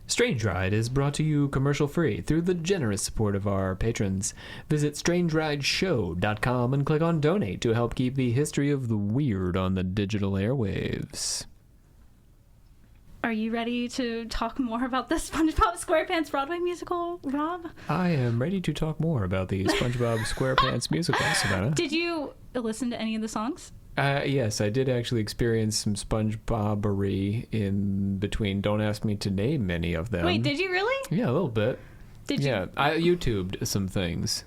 Strange Ride is brought to you commercial-free through the generous support of our patrons. Visit strangerideshow.com and click on Donate to help keep the history of the weird on the digital airwaves. Are you ready to talk more about the SpongeBob SquarePants Broadway musical, Rob? I am ready to talk more about the SpongeBob SquarePants musical, Savannah. Did you listen to any of the songs? Yes, I did actually experience some SpongeBobbery in between. Don't ask me to name any of them. Wait, did you really? Yeah, a little bit. Did you? Yeah, I YouTubed some things.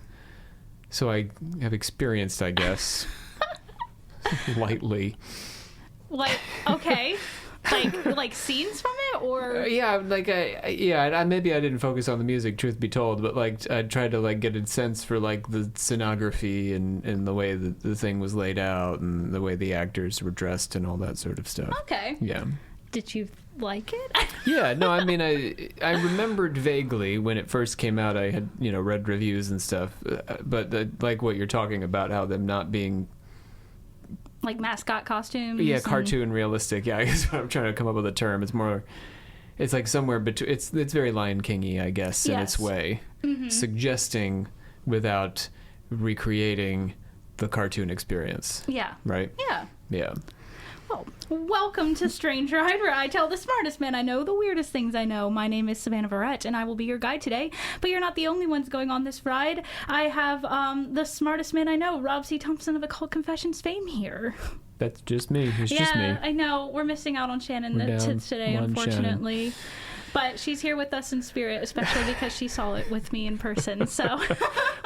So I have experienced, I guess, lightly. Like, okay. like scenes from it, or maybe I didn't focus on the music, truth be told, but like I tried to like get a sense for like the scenography and the way that the thing was laid out and the way the actors were dressed and all that sort of stuff. Okay. Yeah. Did you like it? Yeah, no, I mean, I remembered vaguely when it first came out. I had read reviews and stuff, but like what you're talking about, how them not being like mascot costumes. Yeah, cartoon realistic. Yeah, I guess I'm trying to come up with a term. It's like somewhere between. It's very Lion King-y, I guess, in its way, suggesting without recreating the cartoon experience. Yeah. Right. Yeah. Yeah. Well, welcome to Strange Ride, where I tell the smartest men I know the weirdest things I know. My name is Savannah Verrett, and I will be your guide today. But you're not the only ones going on this ride. I have the smartest man I know, Rob C. Thompson of Occult Confessions fame here. That's just me. It's just me. Yeah, I know. We're missing out on Shannon today, unfortunately. Shannon. But she's here with us in spirit, especially because she saw it with me in person. So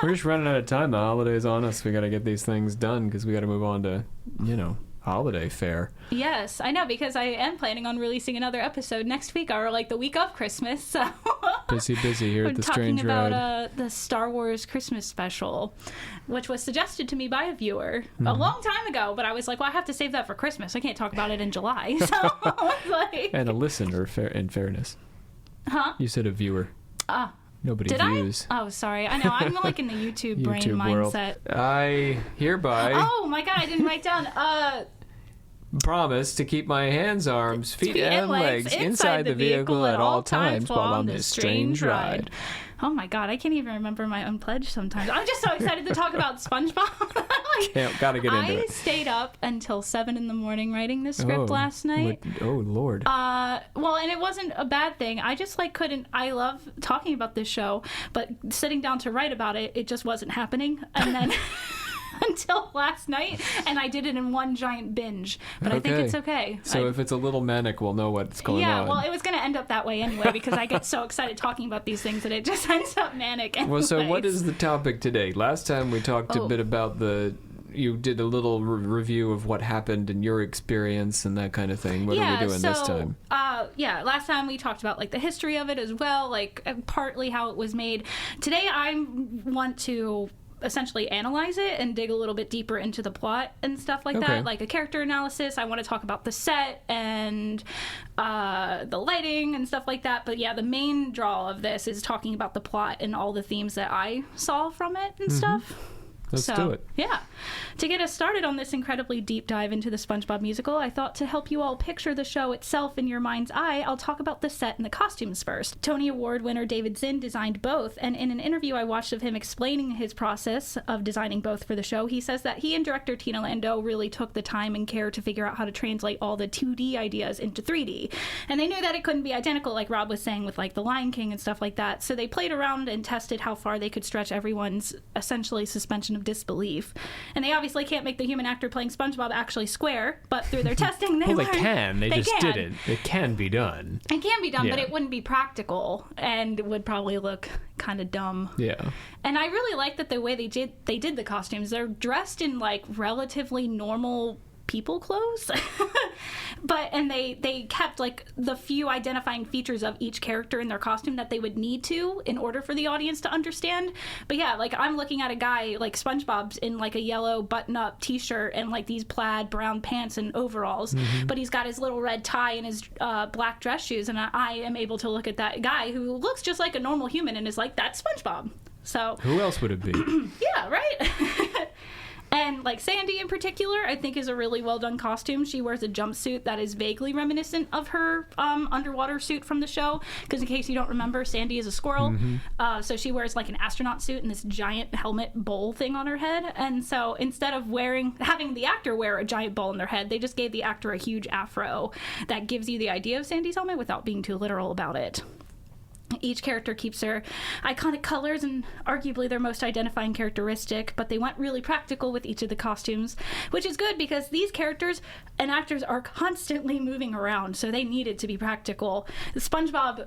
we're just running out of time. The holiday's on us. We got to get these things done because we got to move on to, holiday fare. Yes, I know, because I am planning on releasing another episode next week, or like the week of Christmas. So busy here at the Strange Ride. We're talking about the Star Wars Christmas special, which was suggested to me by a viewer a long time ago. But I was like, well, I have to save that for Christmas. I can't talk about it in July. So I was like, and a listener, in fairness. Huh? You said a viewer. Nobody views. Oh, sorry. I know. I'm like in the YouTube brain mindset. World. I hereby. Oh my god! I didn't write down. Promise to keep my hands, arms, feet, and legs inside the vehicle at all times while on this strange ride. Oh my god, I can't even remember my own pledge sometimes. I'm just so excited to talk about SpongeBob. Gotta get into it. I stayed up until 7 a.m. writing this script last night. Lord. Well, and it wasn't a bad thing. I just couldn't. I love talking about this show, but sitting down to write about it, it just wasn't happening. And then until last night, and I did it in one giant binge. But I think it's okay. So if it's a little manic, we'll know what's going on. Yeah, well, it was going to end up that way anyway, because I get so excited talking about these things that it just ends up manic anyways. Well, so what is the topic today? Last time we talked a bit about you did a little review of what happened in your experience and that kind of thing. What are we doing this time? Last time we talked about the history of it as well, partly how it was made. Today I want to essentially analyze it and dig a little bit deeper into the plot and stuff like that, like a character analysis. I want to talk about the set and the lighting and stuff like that. But yeah, the main draw of this is talking about the plot and all the themes that I saw from it and stuff. Let's do it. Yeah. To get us started on this incredibly deep dive into the SpongeBob musical, I thought to help you all picture the show itself in your mind's eye, I'll talk about the set and the costumes first. Tony Award winner David Zinn designed both, and in an interview I watched of him explaining his process of designing both for the show, he says that he and director Tina Landau really took the time and care to figure out how to translate all the 2D ideas into 3D. And they knew that it couldn't be identical, like Rob was saying, with the Lion King and stuff like that. So they played around and tested how far they could stretch everyone's essentially suspension of disbelief. And they obviously can't make the human actor playing SpongeBob actually square, but through their testing they learned. They can. They just didn't. It can be done. It can be done, but it wouldn't be practical and would probably look kind of dumb. Yeah. And I really like that the way they did the costumes. They're dressed in relatively normal people clothes, and they kept the few identifying features of each character in their costume that they would need to in order for the audience to understand. But yeah, I'm looking at a guy like SpongeBob's in a yellow button-up t-shirt and these plaid brown pants and overalls, but he's got his little red tie and his black dress shoes, and I am able to look at that guy who looks just like a normal human and is that's SpongeBob. So who else would it be? Yeah, right. And like Sandy in particular, I think is a really well done costume. She wears a jumpsuit that is vaguely reminiscent of her underwater suit from the show. Because in case you don't remember, Sandy is a squirrel. Mm-hmm. So she wears like an astronaut suit and this giant helmet bowl thing on her head. And so instead of having the actor wear a giant bowl on their head, they just gave the actor a huge afro that gives you the idea of Sandy's helmet without being too literal about it. Each character keeps their iconic colors and arguably their most identifying characteristic, but they went really practical with each of the costumes, which is good because these characters and actors are constantly moving around, so they needed to be practical. SpongeBob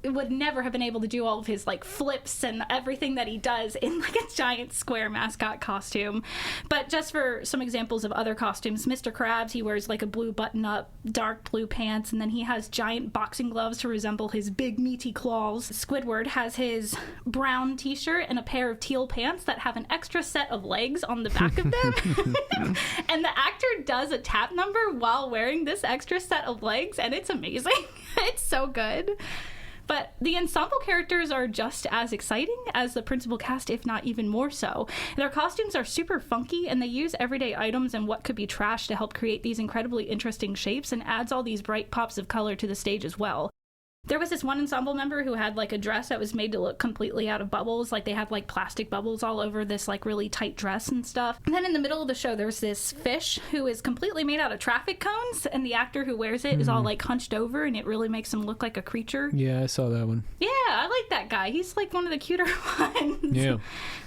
would never have been able to do all of his like flips and everything that he does in like a giant square mascot costume. But just for some examples of other costumes, Mr. Krabs, he wears like a blue button-up, dark blue pants, and then he has giant boxing gloves to resemble his big meaty claws. Squidward has his brown t-shirt and a pair of teal pants that have an extra set of legs on the back of them. And the actor does a tap number while wearing this extra set of legs, and it's amazing. It's so good. But the ensemble characters are just as exciting as the principal cast, if not even more so. Their costumes are super funky, and they use everyday items and what could be trash to help create these incredibly interesting shapes, and adds all these bright pops of color to the stage as well. There was this one ensemble member who had like a dress that was made to look completely out of bubbles. Like they had like plastic bubbles all over this like really tight dress and stuff. And then in the middle of the show, there's this fish who is completely made out of traffic cones. And the actor who wears it is all like hunched over, and it really makes him look like a creature. Yeah, I saw that one. Yeah, I like that guy. He's like one of the cuter ones. Yeah.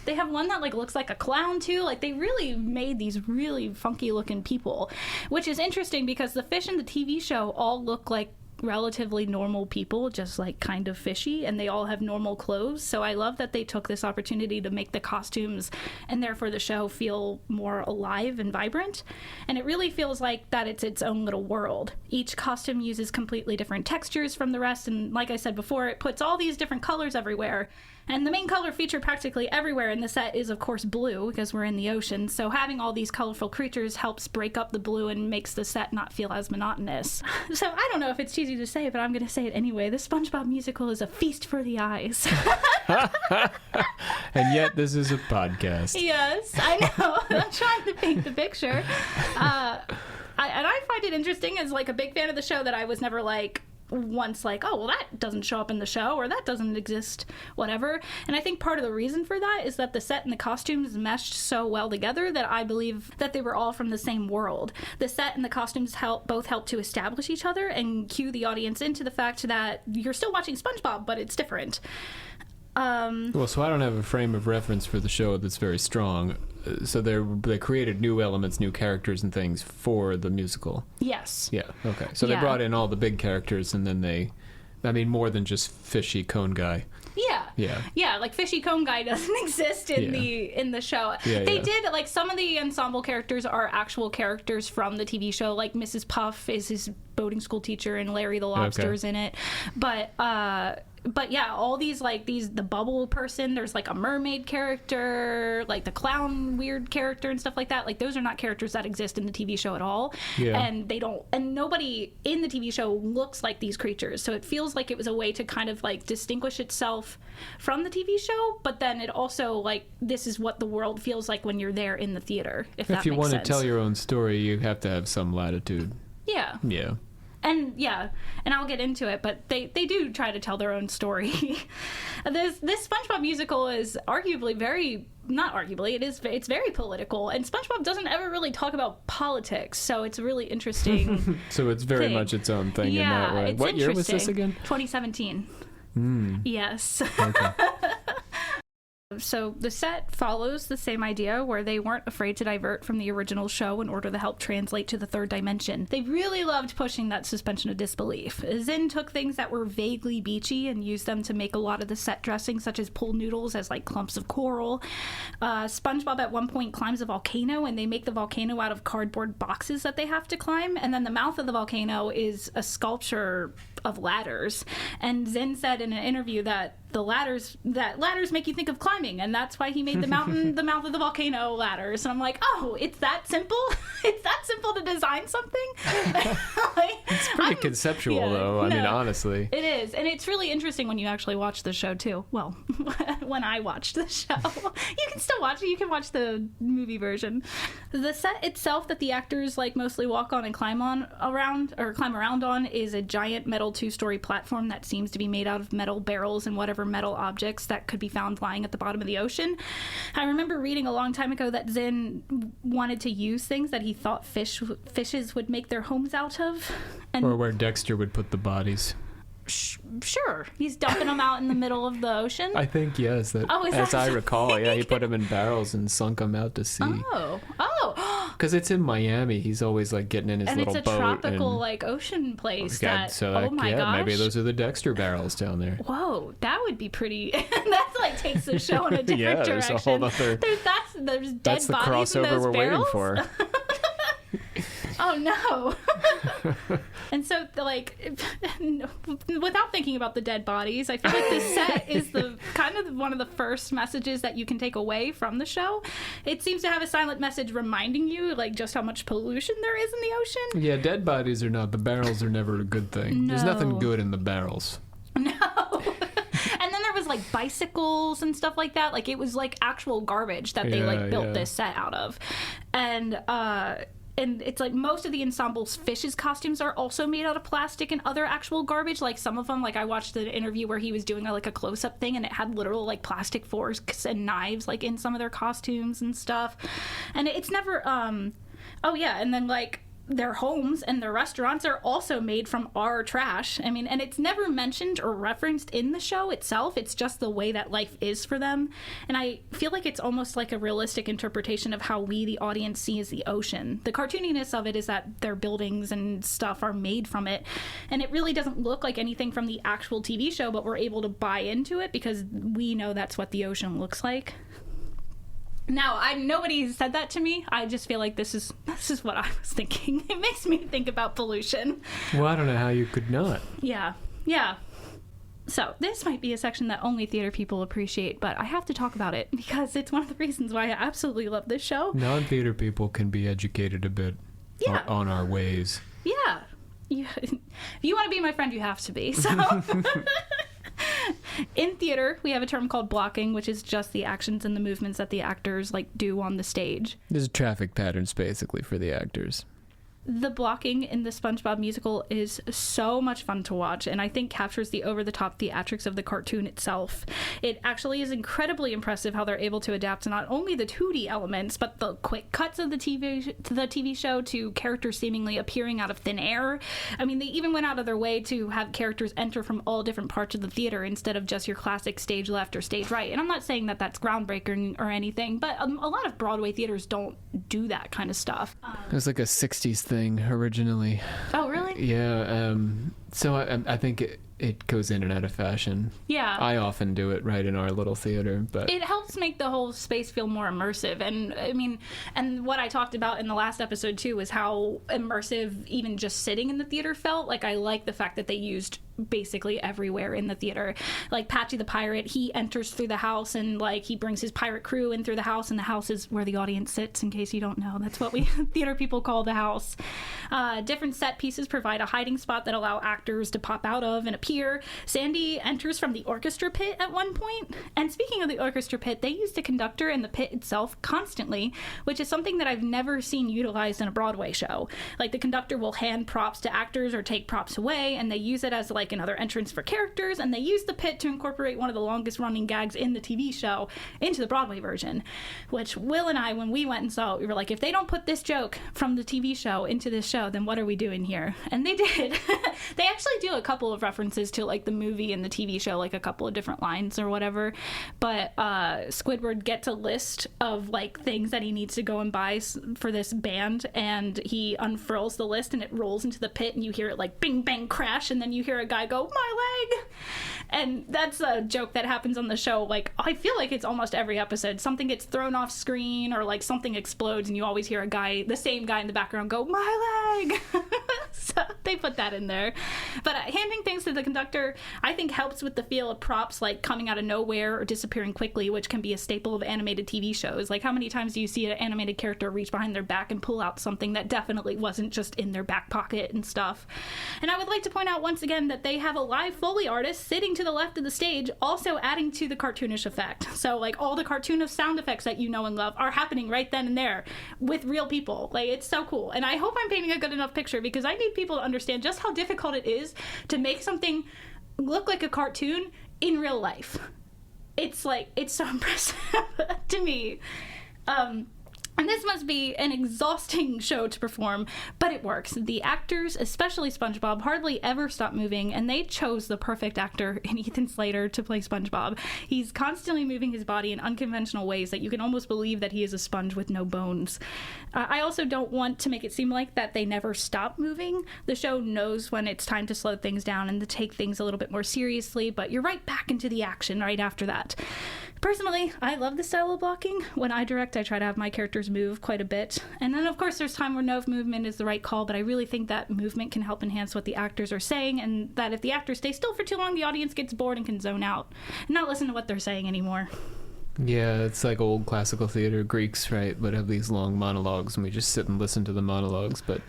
They have one that like looks like a clown too. Like they really made these really funky looking people, which is interesting because the fish in the TV show all look like relatively normal people, just like kind of fishy, and they all have normal clothes. So I love that they took this opportunity to make the costumes and therefore the show feel more alive and vibrant. And it really feels like that it's its own little world. Each costume uses completely different textures from the rest, and like I said before, it puts all these different colors everywhere. And the main color featured practically everywhere in the set is, of course, blue, because we're in the ocean. So having all these colorful creatures helps break up the blue and makes the set not feel as monotonous. So I don't know if it's cheesy to say, but I'm going to say it anyway. The SpongeBob musical is a feast for the eyes. And yet this is a podcast. Yes, I know. I'm trying to paint the picture. And I find it interesting as like a big fan of the show that I was never like once like, oh, well, that doesn't show up in the show, or that doesn't exist, whatever. And I think part of the reason for that is that the set and the costumes meshed so well together that I believe that they were all from the same world. The set and the costumes both help to establish each other and cue the audience into the fact that you're still watching SpongeBob, but it's different. Well, so I don't have a frame of reference for the show that's very strong. So they created new elements, new characters and things for the musical. Yes. Yeah, okay. So they brought in all the big characters, and then more than just fishy cone guy. Yeah, like fishy cone guy doesn't exist in the show. They did, like, some of the ensemble characters are actual characters from the TV show, like Mrs. Puff is his boating school teacher and Larry the Lobster's in it. But yeah, all these, like, the bubble person, there's, like, a mermaid character, like, the clown weird character and stuff like that. Like, those are not characters that exist in the TV show at all. Yeah. And nobody in the TV show looks like these creatures. So it feels like it was a way to kind of, like, distinguish itself from the TV show. But then it also, like, this is what the world feels like when you're there in the theater, if that makes sense. If you want to tell your own story, you have to have some latitude. Yeah. Yeah. And I'll get into it, but they do try to tell their own story. This SpongeBob musical is it's very political, and SpongeBob doesn't ever really talk about politics, so it's really interesting. So it's very much its own thing in that way. What year was this again? 2017. Yes. Okay. So the set follows the same idea where they weren't afraid to divert from the original show in order to help translate to the third dimension. They really loved pushing that suspension of disbelief. Zinn took things that were vaguely beachy and used them to make a lot of the set dressing, such as pool noodles as like clumps of coral. SpongeBob at one point climbs a volcano, and they make the volcano out of cardboard boxes that they have to climb, and then the mouth of the volcano is a sculpture of ladders. And Zinn said in an interview that ladders make you think of climbing, and that's why he made the mouth of the volcano ladders. And I'm like, oh, it's that simple? It's that simple to design something? It's pretty conceptual, though. I mean, honestly. It is. And it's really interesting when you actually watch the show, too. Well, when I watched the show. You can still watch it. You can watch the movie version. The set itself that the actors like mostly walk on and climb around on is a giant metal 2-story platform that seems to be made out of metal barrels and whatever metal objects that could be found lying at the bottom of the ocean. I remember reading a long time ago that Zinn wanted to use things that he thought fishes would make their homes out of. Or where Dexter would put the bodies. Sure. He's dumping them out in the middle of the ocean? I think, yes. As I recall, yeah, he put them in barrels and sunk them out to sea. Oh. Because it's in Miami. He's always, like, getting in his little boat. And it's a tropical, like, ocean place. Gosh. Maybe those are the Dexter barrels down there. Whoa, that would be pretty... That's, like, takes the show in a different direction. There's a whole other... There's dead that's the bodies in crossover those we're barrels? waiting for. Oh, no. And so, like, without thinking about the dead bodies, I feel like this set is the kind of one of the first messages that you can take away from the show. It seems to have a silent message reminding you, like, just how much pollution there is in the ocean. Yeah, dead bodies are not. The barrels are never a good thing. No. There's nothing good in the barrels. No. And then there was, like, bicycles and stuff like that. Like, it was, like, actual garbage that they, built this set out of. And it's like most of the ensemble's fishes costumes are also made out of plastic and other actual garbage. Like some of them, like I watched an interview where he was doing a close-up thing and it had literal like plastic forks and knives like in some of their costumes and stuff. And it's never, and then like their homes and their restaurants are also made from our trash. I mean, and it's never mentioned or referenced in the show itself. It's just the way that life is for them. And I feel like it's almost like a realistic interpretation of how we, the audience, sees the ocean. The cartooniness of it is that their buildings and stuff are made from it. And it really doesn't look like anything from the actual TV show, but we're able to buy into it because we know that's what the ocean looks like. Now, nobody said that to me. I just feel like this is what I was thinking. It makes me think about pollution. Well, I don't know how you could not. Yeah. So, this might be a section that only theater people appreciate, but I have to talk about it because it's one of the reasons why I absolutely love this show. Non-theater people can be educated a bit on our ways. Yeah. If you want to be my friend, you have to be. So... In theater, we have a term called blocking, which is just the actions and the movements that the actors like do on the stage. There's traffic patterns basically for the actors. The blocking in the SpongeBob musical is so much fun to watch, and I think captures the over-the-top theatrics of the cartoon itself. It actually is incredibly impressive how they're able to adapt to not only the 2D elements, but the quick cuts of the TV show to characters seemingly appearing out of thin air. I mean, they even went out of their way to have characters enter from all different parts of the theater instead of just your classic stage left or stage right. And I'm not saying that that's groundbreaking or anything, but a lot of Broadway theaters don't do that kind of stuff. It was like a 60s thing originally. Oh, really? Yeah. So I think it goes in and out of fashion. Yeah. I often do it right in our little theater, but it helps make the whole space feel more immersive. And I mean, and what I talked about in the last episode too is how immersive even just sitting in the theater felt. Like I like the fact that they used basically everywhere in the theater. Like Patchy the pirate, he enters through the house and like he brings his pirate crew in through the house, and the house is where the audience sits, in case you don't know. That's what we theater people call the house. Different set pieces provide a hiding spot that allow actors to pop out of and appear. Sandy enters from the orchestra pit at one point. And speaking of the orchestra pit, they use the conductor in the pit itself constantly, which is something that I've never seen utilized in a Broadway show. Like the conductor will hand props to actors or take props away, and they use it as like another entrance for characters, and they use the pit to incorporate one of the longest running gags in the TV show into the Broadway version, which Will and I, when we went and saw it, we were like, if they don't put this joke from the TV show into this show, then what are we doing here? And they did. They actually do a couple of references to like the movie and the TV show, like a couple of different lines or whatever, but Squidward gets a list of like things that he needs to go and buy for this band, and he unfurls the list and it rolls into the pit, and you hear it like bing bang crash, and then you hear a guy go, my leg. And that's a joke that happens on the show. Like, I feel like it's almost every episode. Something gets thrown off screen or like something explodes, and you always hear the same guy in the background go, my leg. So They put that in there. But handing things to the conductor, I think, helps with the feel of props like coming out of nowhere or disappearing quickly, which can be a staple of animated TV shows. Like, how many times do you see an animated character reach behind their back and pull out something that definitely wasn't just in their back pocket and stuff? And I would like to point out once again that they have a live Foley artist sitting to the left of the stage, also adding to the cartoonish effect. So, like, all the cartoonish sound effects that you know and love are happening right then and there with real people. Like, it's so cool. And I hope I'm painting a good enough picture, because I need people to understand just how difficult it is to make something look like a cartoon in real life. It's like, it's so impressive to me. And this must be an exhausting show to perform, but it works. The actors, especially SpongeBob, hardly ever stop moving, and they chose the perfect actor in Ethan Slater to play SpongeBob. He's constantly moving his body in unconventional ways that you can almost believe that he is a sponge with no bones. I also don't want to make it seem like that they never stop moving. The show knows when it's time to slow things down and to take things a little bit more seriously, but you're right back into the action right after that. Personally, I love the style of blocking. When I direct, I try to have my characters move quite a bit. And then, of course, there's time where no movement is the right call, but I really think that movement can help enhance what the actors are saying, and that if the actors stay still for too long, the audience gets bored and can zone out and not listen to what they're saying anymore. Yeah, it's like old classical theater. Greeks, right, would have these long monologues, and we just sit and listen to the monologues, but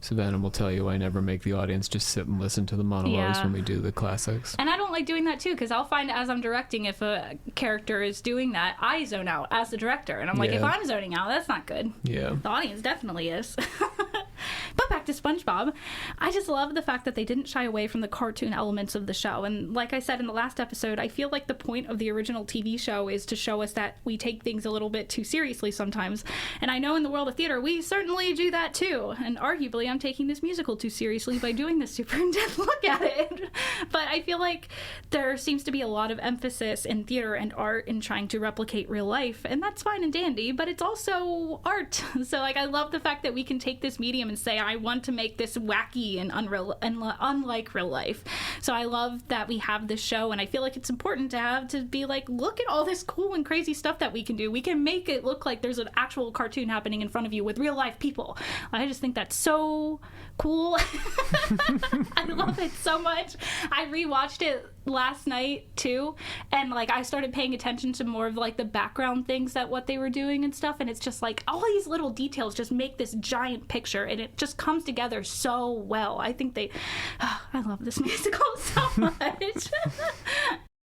Savannah will tell you I never make the audience just sit and listen to the monologues when we do the classics. And I don't like doing that too, because I'll find as I'm directing, if a character is doing that, I zone out as the director. And I'm like, if I'm zoning out, that's not good. Yeah. The audience definitely is. But back to SpongeBob, I just love the fact that they didn't shy away from the cartoon elements of the show. And like I said in the last episode, I feel like the point of the original TV show is to show us that we take things a little bit too seriously sometimes. And I know in the world of theater, we certainly do that too. And arguably, I'm taking this musical too seriously by doing this super in-depth look at it. But I feel like there seems to be a lot of emphasis in theater and art in trying to replicate real life. And that's fine and dandy, but it's also art. So like, I love the fact that we can take this medium and say, I want to make this wacky and unlike real life. So I love that we have this show, and I feel like it's important to be like, look at all this cool and crazy stuff that we can do. We can make it look like there's an actual cartoon happening in front of you with real life people. I just think that's so cool. I love it so much. I rewatched it last night too, and like I started paying attention to more of like the background things that what they were doing and stuff, and it's just like all these little details just make this giant picture, and it just comes together so well. I think I love this musical so much.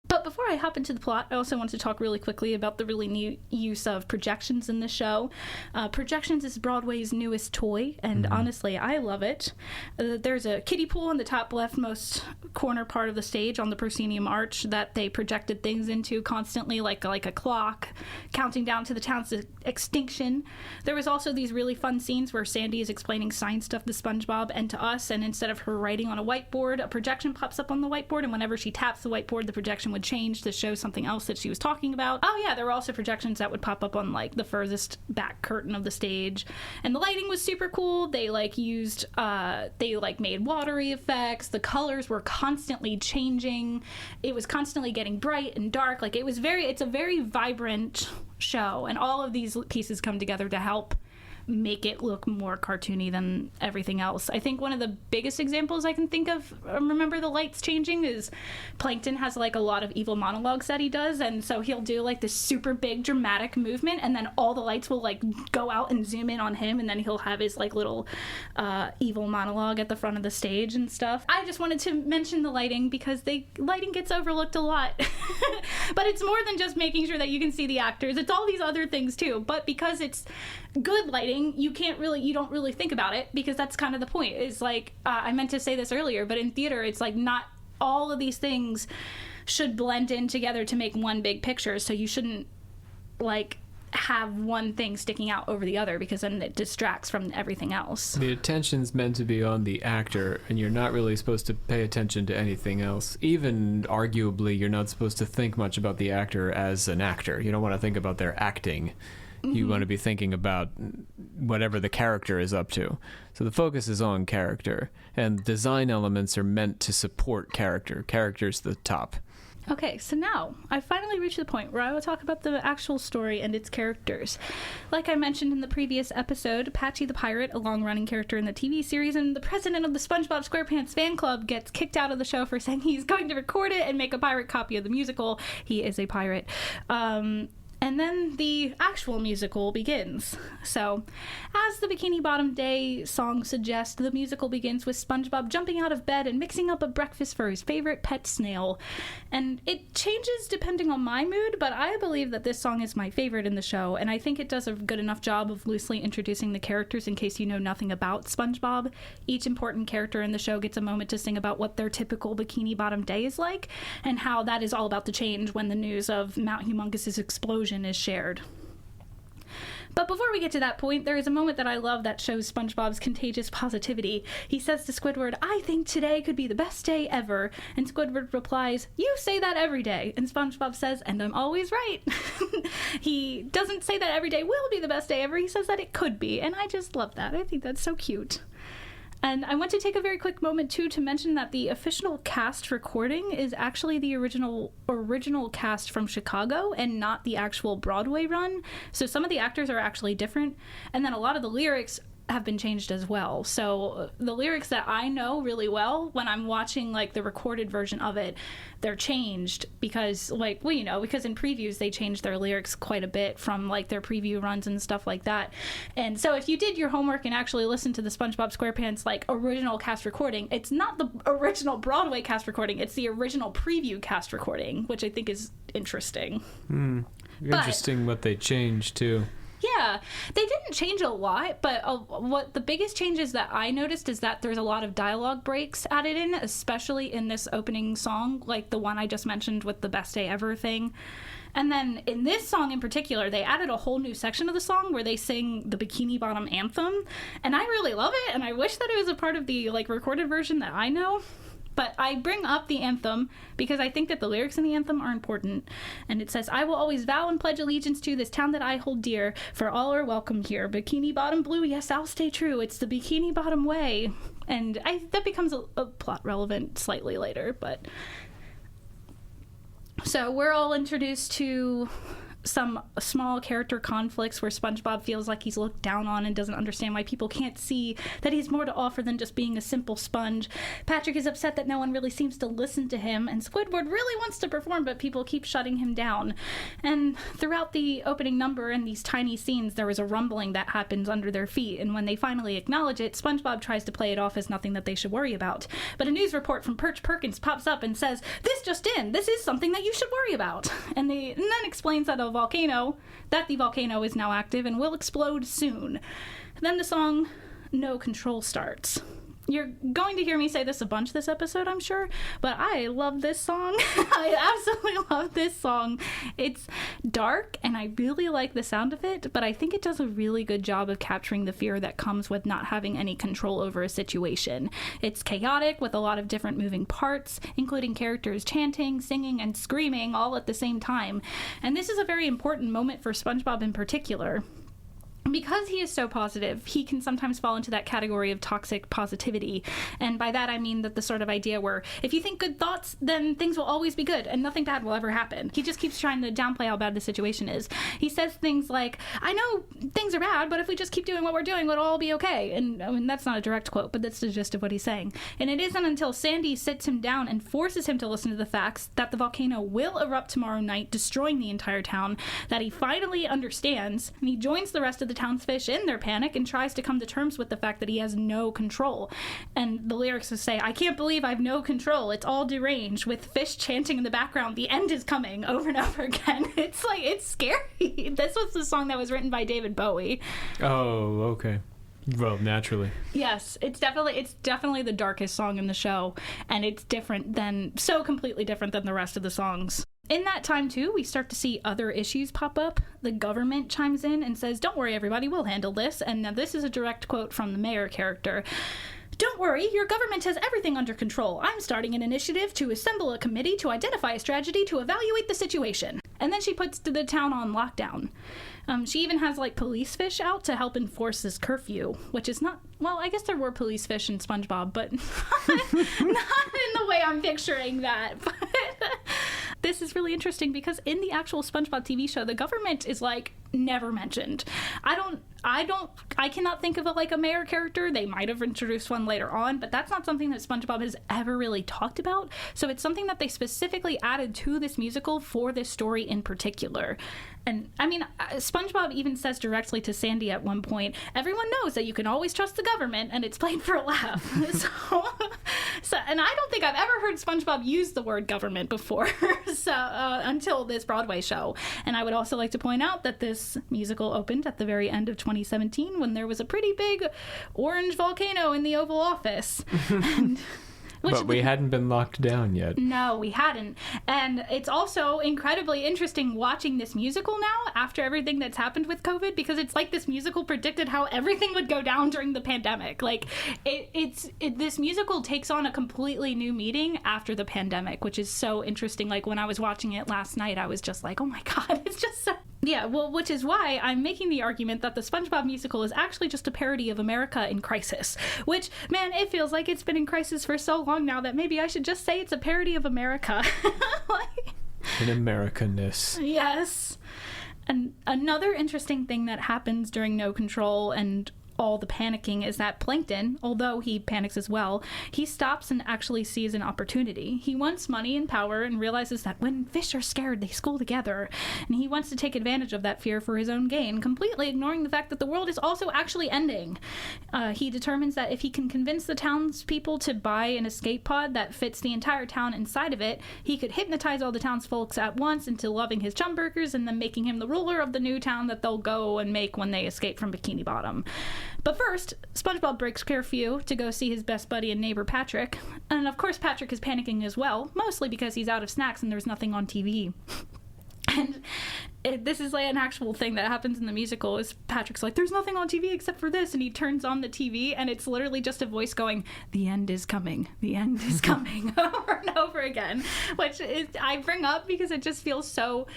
But before I hop into the plot, I also want to talk really quickly about the really new use of projections in the show. Projections is Broadway's newest toy, and honestly, I love it. There's a kiddie pool in the top leftmost corner part of the stage on the proscenium arch that they projected things into constantly, like a clock, counting down to the town's extinction. There was also these really fun scenes where Sandy is explaining science stuff to SpongeBob and to us, and instead of her writing on a whiteboard, a projection pops up on the whiteboard, and whenever she taps the whiteboard, the projection would change to show something else that she was talking about. Oh yeah, there were also projections that would pop up on like the furthest back curtain of the stage, and the lighting was super cool. They made watery effects. The colors were constantly changing. It was constantly getting bright and dark. Like it's a very vibrant show, and all of these pieces come together to help make it look more cartoony than everything else. I think one of the biggest examples I can think of, remember the lights changing, is Plankton has like a lot of evil monologues that he does, and so he'll do like this super big dramatic movement, and then all the lights will like go out and zoom in on him, and then he'll have his like little evil monologue at the front of the stage and stuff. I just wanted to mention the lighting because lighting gets overlooked a lot. But it's more than just making sure that you can see the actors. It's all these other things too, but because it's good lighting, you don't really think about it, because that's kind of the point. It's like, I meant to say this earlier, but in theater, it's like not all of these things should blend in together to make one big picture, so you shouldn't like have one thing sticking out over the other, because then it distracts from everything else. The attention's meant to be on the actor, and you're not really supposed to pay attention to anything else. Even arguably, you're not supposed to think much about the actor as an actor. You don't want to think about their acting. You want to be thinking about whatever the character is up to. So the focus is on character, and design elements are meant to support character. Character's the top. Okay, so now I finally reached the point where I will talk about the actual story and its characters. Like I mentioned in the previous episode, Patchy the Pirate, a long-running character in the TV series and the president of the SpongeBob SquarePants fan club, gets kicked out of the show for saying he's going to record it and make a pirate copy of the musical. He is a pirate. And then the actual musical begins. So, as the Bikini Bottom Day song suggests, the musical begins with SpongeBob jumping out of bed and mixing up a breakfast for his favorite pet snail. And it changes depending on my mood, but I believe that this song is my favorite in the show, and I think it does a good enough job of loosely introducing the characters in case you know nothing about SpongeBob. Each important character in the show gets a moment to sing about what their typical Bikini Bottom Day is like, and how that is all about to change when the news of Mount Humongous' explosion is shared. But before we get to that point, there is a moment that I love that shows SpongeBob's contagious positivity. He says to Squidward, "I think today could be the best day ever." And Squidward replies, "You say that every day." And SpongeBob says, "And I'm always right." He doesn't say that every day will be the best day ever. He says that it could be. And I just love that. I think that's so cute. And I want to take a very quick moment, too, to mention that the official cast recording is actually the original cast from Chicago and not the actual Broadway run. So some of the actors are actually different. And then a lot of the lyrics have been changed as well. So the lyrics that I know really well, when I'm watching like the recorded version of it, they're changed because because in previews they changed their lyrics quite a bit from like their preview runs and stuff like that. And so if you did your homework and actually listened to the SpongeBob SquarePants like original cast recording, it's not the original Broadway cast recording, it's the original preview cast recording, which I think is interesting. Interesting what they changed too. Yeah, they didn't change a lot, but what the biggest changes that I noticed is that there's a lot of dialogue breaks added in, especially in this opening song, like the one I just mentioned with the best day ever thing. And then in this song in particular, they added a whole new section of the song where they sing the Bikini Bottom anthem, and I really love it, and I wish that it was a part of the like recorded version that I know. But I bring up the anthem because I think that the lyrics in the anthem are important. And it says, "I will always vow and pledge allegiance to this town that I hold dear, for all are welcome here. Bikini Bottom blue, yes, I'll stay true. It's the Bikini Bottom way." And that becomes a plot relevant slightly later. But so we're all introduced to some small character conflicts where SpongeBob feels like he's looked down on and doesn't understand why people can't see that he's more to offer than just being a simple sponge. Patrick is upset that no one really seems to listen to him, and Squidward really wants to perform, but people keep shutting him down. And throughout the opening number and these tiny scenes, there is a rumbling that happens under their feet, and when they finally acknowledge it, SpongeBob tries to play it off as nothing that they should worry about. But a news report from Perch Perkins pops up and says, "This just in, this is something that you should worry about." And then explains that the volcano is now active and will explode soon. Then the song No Control starts. You're going to hear me say this a bunch this episode, I'm sure, but I love this song. I absolutely love this song. It's dark, and I really like the sound of it, but I think it does a really good job of capturing the fear that comes with not having any control over a situation. It's chaotic with a lot of different moving parts, including characters chanting, singing, and screaming all at the same time. And this is a very important moment for SpongeBob in particular. Because he is so positive, he can sometimes fall into that category of toxic positivity. And by that I mean that the sort of idea where if you think good thoughts, then things will always be good and nothing bad will ever happen. He just keeps trying to downplay how bad the situation is. He says things like, "I know things are bad, but if we just keep doing what we're doing, it'll all be okay." And I mean, that's not a direct quote, but that's the gist of what he's saying. And it isn't until Sandy sits him down and forces him to listen to the facts that the volcano will erupt tomorrow night, destroying the entire town, that he finally understands, and he joins the rest of the townsfish in their panic and tries to come to terms with the fact that he has no control. And the lyrics will say, "I can't believe I've no control. It's all deranged," with fish chanting in the background, "The end is coming," over and over again. It's scary. This was the song that was written by David Bowie. Oh, okay. Well, naturally. Yes, it's definitely the darkest song in the show, and it's so completely different than the rest of the songs. In that time, too, we start to see other issues pop up. The government chimes in and says, "Don't worry, everybody, we'll handle this." And now this is a direct quote from the mayor character. "Don't worry, your government has everything under control. I'm starting an initiative to assemble a committee to identify a strategy to evaluate the situation." And then she puts the town on lockdown. She even has, police fish out to help enforce this curfew, which is not... Well, I guess there were police fish in SpongeBob, but not in the way I'm picturing that. this is really interesting because in the actual SpongeBob TV show, the government is like never mentioned. I cannot think of a mayor character. They might have introduced one later on, but that's not something that SpongeBob has ever really talked about. So it's something that they specifically added to this musical for this story in particular. And I mean, SpongeBob even says directly to Sandy at one point, everyone knows that you can always trust the government, and it's played for a laugh. So, and I don't think I've ever heard SpongeBob use the word government before, until this Broadway show. And I would also like to point out that this musical opened at the very end of 2017 when there was a pretty big orange volcano in the Oval Office. But we hadn't been locked down yet. No, we hadn't. And it's also incredibly interesting watching this musical now after everything that's happened with COVID, because it's like this musical predicted how everything would go down during the pandemic. Like, this musical takes on a completely new meaning after the pandemic, which is so interesting. Like, when I was watching it last night, I was just like, oh my God, it's just so... Yeah, well, which is why I'm making the argument that the SpongeBob musical is actually just a parody of America in crisis, which, man, it feels like it's been in crisis for so long now that maybe I should just say it's a parody of America. In Americanness. Yes. And another interesting thing that happens during No Control and all the panicking is that Plankton, although he panics as well, he stops and actually sees an opportunity. He wants money and power and realizes that when fish are scared, they school together. And he wants to take advantage of that fear for his own gain, completely ignoring the fact that the world is also actually ending. He determines that if he can convince the townspeople to buy an escape pod that fits the entire town inside of it, he could hypnotize all the townsfolk at once into loving his chum burgers and then making him the ruler of the new town that they'll go and make when they escape from Bikini Bottom. But first, SpongeBob breaks curfew to go see his best buddy and neighbor Patrick. And of course Patrick is panicking as well, mostly because he's out of snacks and there's nothing on TV. And this is like an actual thing that happens in the musical, is Patrick's like, there's nothing on TV except for this, and he turns on the TV and it's literally just a voice going, the end is coming, the end is coming, over and over again, which is, I bring up because it just feels so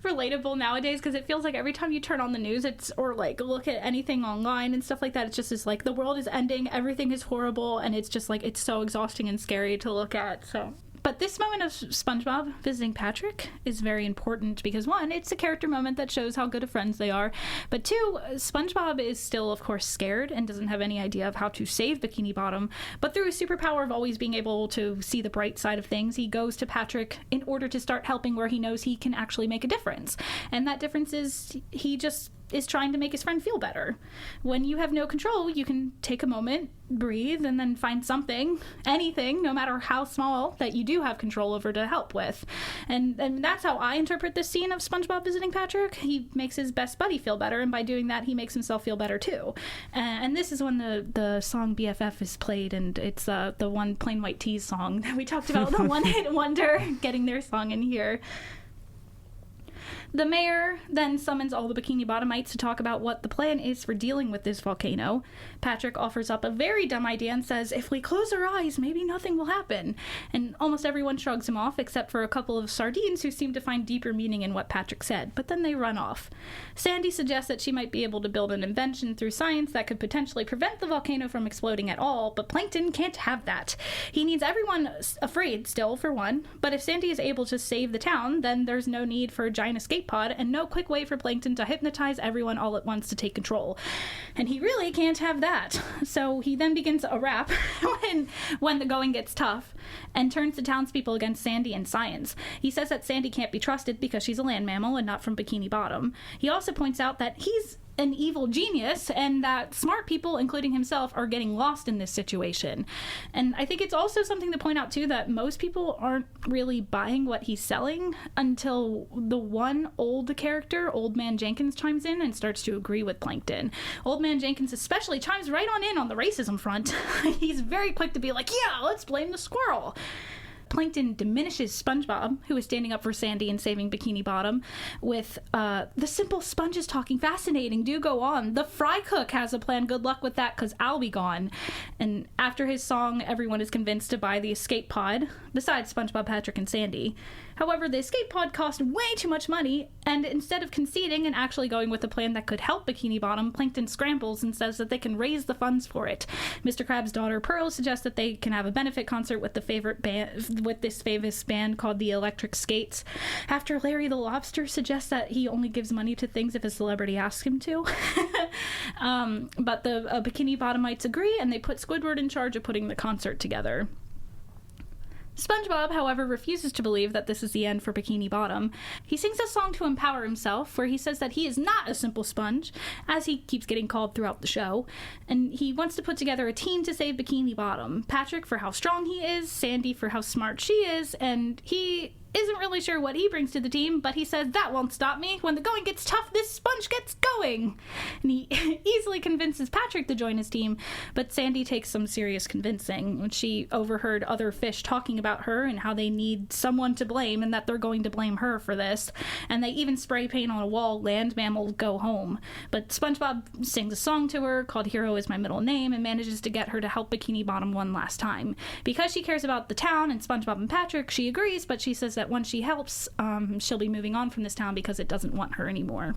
relatable nowadays, because it feels like every time you turn on the news, it's, or like look at anything online and stuff like that, it's just this like, the world is ending, everything is horrible, and it's just like, it's so exhausting and scary to look at. So but this moment of SpongeBob visiting Patrick is very important because, one, it's a character moment that shows how good of friends they are. But two, SpongeBob is still, of course, scared and doesn't have any idea of how to save Bikini Bottom. But through his superpower of always being able to see the bright side of things, he goes to Patrick in order to start helping where he knows he can actually make a difference. And that difference is he just is trying to make his friend feel better. When you have no control, you can take a moment, breathe, and then find something, anything, no matter how small, that you do have control over to help with. And that's how I interpret this scene of SpongeBob visiting Patrick. He makes his best buddy feel better, and by doing that, he makes himself feel better too. And this is when the song BFF is played, and it's the one Plain White Tees song that we talked about, the one hit wonder, getting their song in here. The mayor then summons all the Bikini Bottomites to talk about what the plan is for dealing with this volcano. Patrick offers up a very dumb idea and says, if we close our eyes, maybe nothing will happen. And almost everyone shrugs him off, except for a couple of sardines who seem to find deeper meaning in what Patrick said, but then they run off. Sandy suggests that she might be able to build an invention through science that could potentially prevent the volcano from exploding at all, but Plankton can't have that. He needs everyone afraid still, for one, but if Sandy is able to save the town, then there's no need for a giant escape pod and no quick way for Plankton to hypnotize everyone all at once to take control. And he really can't have that. So he then begins a rap when the going gets tough and turns the townspeople against Sandy and science. He says that Sandy can't be trusted because she's a land mammal and not from Bikini Bottom. He also points out that he's an evil genius and that smart people, including himself, are getting lost in this situation. And I think it's also something to point out too that most people aren't really buying what he's selling until the one old character, Old Man Jenkins, chimes in and starts to agree with Plankton. Old Man Jenkins especially chimes right on the racism front. He's very quick to be like, yeah, let's blame the squirrel. Plankton diminishes SpongeBob, who is standing up for Sandy and saving Bikini Bottom, with the simple sponge is talking fascinating, do go on. The fry cook has a plan, good luck with that, because I'll be gone. And after his song, everyone is convinced to buy the escape pod, besides SpongeBob, Patrick, and Sandy. However, the escape pod cost way too much money, and instead of conceding and actually going with a plan that could help Bikini Bottom, Plankton scrambles and says that they can raise the funds for it. Mr. Krabs' daughter Pearl suggests that they can have a benefit concert with this famous band called the Electric Skates. After Larry the Lobster suggests that he only gives money to things if a celebrity asks him to. But the Bikini Bottomites agree, and they put Squidward in charge of putting the concert together. SpongeBob, however, refuses to believe that this is the end for Bikini Bottom. He sings a song to empower himself, where he says that he is not a simple sponge, as he keeps getting called throughout the show, and he wants to put together a team to save Bikini Bottom. Patrick for how strong he is, Sandy for how smart she is, and he isn't really sure what he brings to the team, but he says, "That won't stop me. When the going gets tough, this sponge gets going." And he easily convinces Patrick to join his team, but Sandy takes some serious convincing when she overheard other fish talking about her and how they need someone to blame and that they're going to blame her for this. And they even spray paint on a wall, "Land mammals go home." But SpongeBob sings a song to her called "Hero Is My Middle Name" and manages to get her to help Bikini Bottom one last time. Because she cares about the town and SpongeBob and Patrick, she agrees, but she says that once she helps, she'll be moving on from this town because it doesn't want her anymore.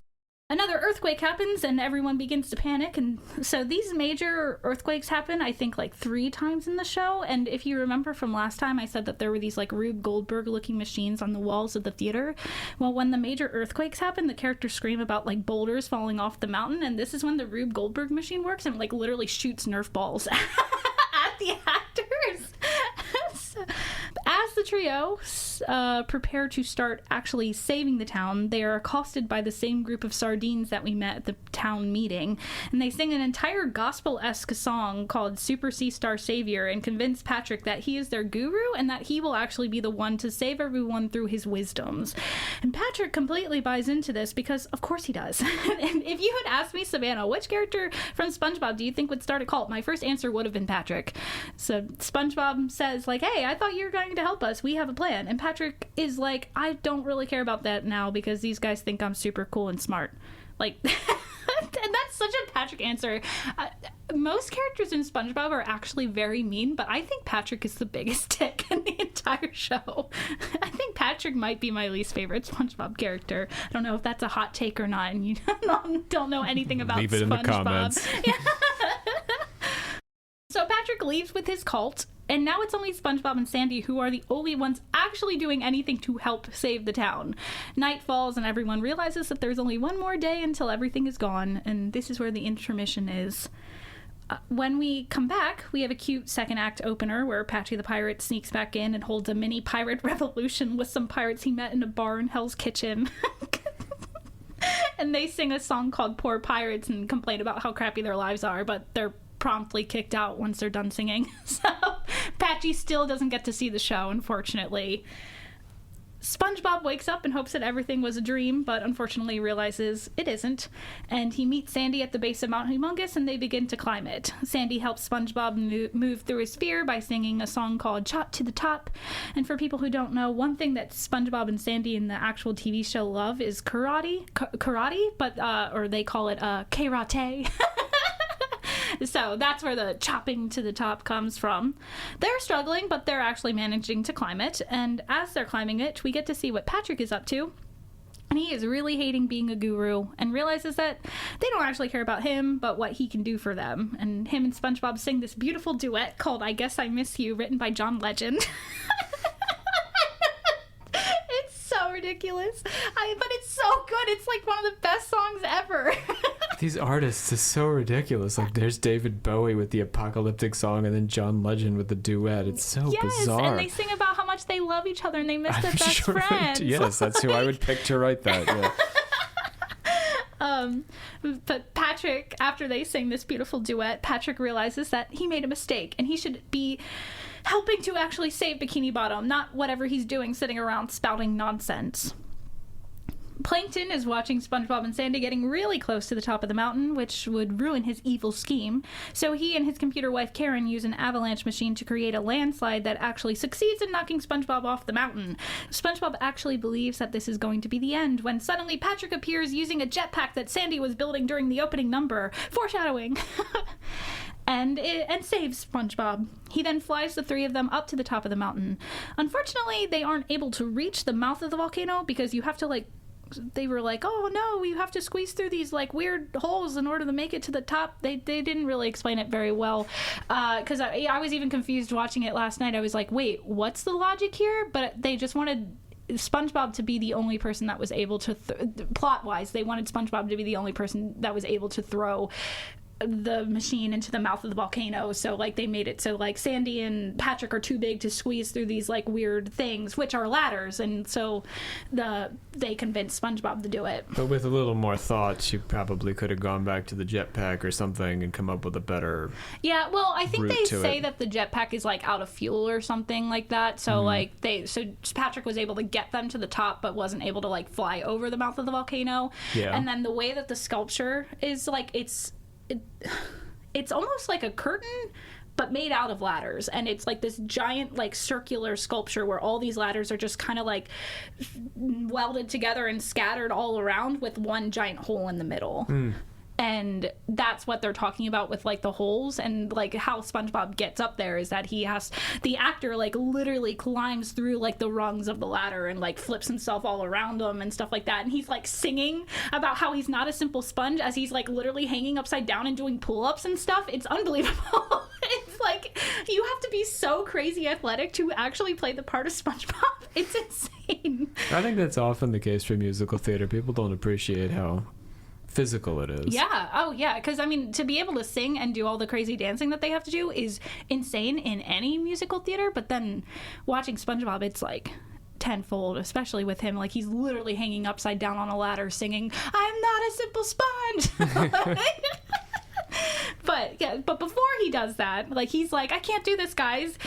Another earthquake happens and everyone begins to panic, and so these major earthquakes happen, I think, like 3 times in the show. And if you remember from last time, I said that there were these like Rube Goldberg looking machines on the walls of the theater. Well, when the major earthquakes happen, the characters scream about like boulders falling off the mountain, and this is when the Rube Goldberg machine works and like literally shoots Nerf balls at the actors. So, as the trio prepare to start actually saving the town, they are accosted by the same group of sardines that we met at the town meeting, and they sing an entire gospel-esque song called Super Sea Star Savior and convince Patrick that he is their guru and that he will actually be the one to save everyone through his wisdoms. And Patrick completely buys into this because of course he does. And if you had asked me, Savannah, which character from SpongeBob do you think would start a cult, my first answer would have been Patrick. So SpongeBob says like, "Hey, I thought you were going to help us. We have a plan." And Patrick is like, "I don't really care about that now because these guys think I'm super cool and smart." Like, and that's such a Patrick answer. Most characters in SpongeBob are actually very mean, but I think Patrick is the biggest dick in the entire show. I think Patrick might be my least favorite SpongeBob character. I don't know if that's a hot take or not, and you don't know anything about SpongeBob. Leave it in the comments. Yeah. So Patrick leaves with his cult, and now it's only SpongeBob and Sandy who are the only ones actually doing anything to help save the town. Night falls and everyone realizes that there's only one more day until everything is gone, and this is where the intermission is. When we come back, we have a cute second act opener where Patchy the Pirate sneaks back in and holds a mini pirate revolution with some pirates he met in a bar in Hell's Kitchen. And they sing a song called Poor Pirates and complain about how crappy their lives are, but they're promptly kicked out once they're done singing. So Patchy still doesn't get to see the show, unfortunately. SpongeBob wakes up and hopes that everything was a dream, but unfortunately realizes it isn't, and he meets Sandy at the base of Mount Humongous and they begin to climb it. Sandy helps SpongeBob move through his fear by singing a song called Chop to the Top. And for people who don't know, one thing that SpongeBob and Sandy in the actual TV show love is karate, but or they call it karate. So that's where the chopping to the top comes from. They're struggling, but they're actually managing to climb it. And as they're climbing it, we get to see what Patrick is up to. And he is really hating being a guru and realizes that they don't actually care about him, but what he can do for them. And him and SpongeBob sing this beautiful duet called I Guess I Miss You, written by John Legend. It's so ridiculous. But it's so good. It's like one of the best songs ever. These artists is so ridiculous. Like, there's David Bowie with the apocalyptic song and then John Legend with the duet. It's so bizarre. And they sing about how much they love each other and they miss their best friends. Yes, that's who I would pick to write that. Yeah. But Patrick, after they sing this beautiful duet, Patrick realizes that he made a mistake and he should be helping to actually save Bikini Bottom, not whatever he's doing sitting around spouting nonsense. Plankton is watching SpongeBob and Sandy getting really close to the top of the mountain, which would ruin his evil scheme. So he and his computer wife Karen use an avalanche machine to create a landslide that actually succeeds in knocking SpongeBob off the mountain. SpongeBob actually believes that this is going to be the end when suddenly Patrick appears using a jetpack that Sandy was building during the opening number. Foreshadowing! and saves SpongeBob. He then flies the three of them up to the top of the mountain. Unfortunately, they aren't able to reach the mouth of the volcano because you have to they were like, oh no, you have to squeeze through these weird holes in order to make it to the top. They didn't really explain it very well, because I was even confused watching it last night. I was like, wait, what's the logic here? But they just wanted SpongeBob to be the only person that was able to plot-wise, they wanted SpongeBob to be the only person that was able to throw the machine into the mouth of the volcano. So they made it so Sandy and Patrick are too big to squeeze through these weird things, which are ladders, and so they convinced SpongeBob to do it. But with a little more thought, you probably could have gone back to the jetpack or something and come up with a better I think they say that the jetpack is out of fuel or something like that. So so Patrick was able to get them to the top but wasn't able to fly over the mouth of the volcano. Yeah. And then the way that the sculpture is it's almost like a curtain but made out of ladders, and it's this giant circular sculpture where all these ladders are just kind of welded together and scattered all around with one giant hole in the middle. And that's what they're talking about with the holes, and how SpongeBob gets up there is that the actor literally climbs through the rungs of the ladder and flips himself all around them and stuff like that, and he's singing about how he's not a simple sponge as he's literally hanging upside down and doing pull-ups and stuff. It's unbelievable. It's you have to be so crazy athletic to actually play the part of SpongeBob. It's insane. I think that's often the case for musical theater. People don't appreciate how physical it is. Yeah. Oh, yeah. Because, to be able to sing and do all the crazy dancing that they have to do is insane in any musical theater. But then watching SpongeBob, it's tenfold, especially with him. He's literally hanging upside down on a ladder singing, "I'm not a simple sponge." But before he does that, he's I can't do this, guys.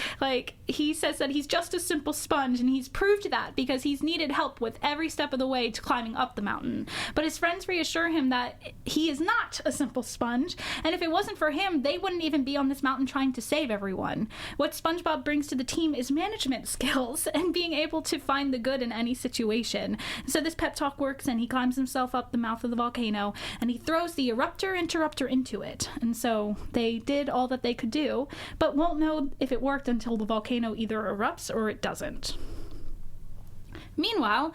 He says that he's just a simple sponge, and he's proved that because he's needed help with every step of the way to climbing up the mountain. But his friends reassure him that he is not a simple sponge, and if it wasn't for him, they wouldn't even be on this mountain trying to save everyone. What SpongeBob brings to the team is management skills and being able to find the good in any situation. So this pep talk works, and he climbs himself up the mouth of the volcano, and he throws the interrupter into it. And so they did all that they could do, but won't know if it worked until the volcano either erupts or it doesn't. Meanwhile,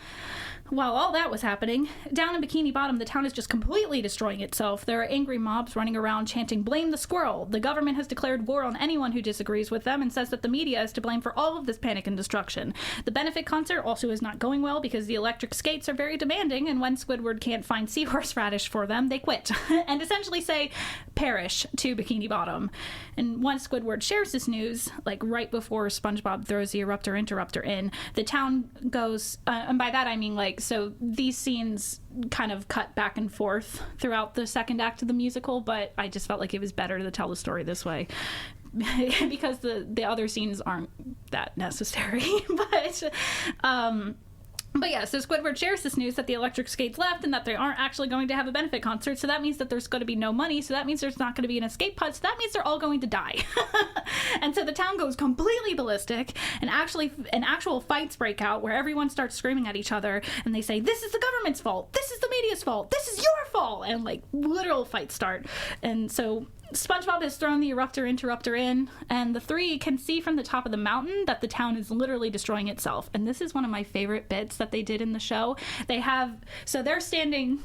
while all that was happening, down in Bikini Bottom, the town is just completely destroying itself. There are angry mobs running around chanting, "Blame the squirrel." The government has declared war on anyone who disagrees with them and says that the media is to blame for all of this panic and destruction. The benefit concert also is not going well because the electric skates are very demanding, and when Squidward can't find seahorse radish for them, they quit and essentially say, "Perish" to Bikini Bottom. And once Squidward shares this news, right before SpongeBob throws the interrupter in, the town goes, and by that I mean so these scenes kind of cut back and forth throughout the second act of the musical, but I just felt like it was better to tell the story this way because the other scenes aren't that necessary. But yeah, so Squidward shares this news that the electric skates left and that they aren't actually going to have a benefit concert, so that means that there's going to be no money, so that means there's not going to be an escape pod, so that means they're all going to die. And so the town goes completely ballistic, and actual fights break out where everyone starts screaming at each other, and they say, "This is the government's fault, this is the media's fault, this is your fault," and literal fights start. And so SpongeBob has thrown the interrupter in, and the three can see from the top of the mountain that the town is literally destroying itself. And this is one of my favorite bits that they did in the show. They're standing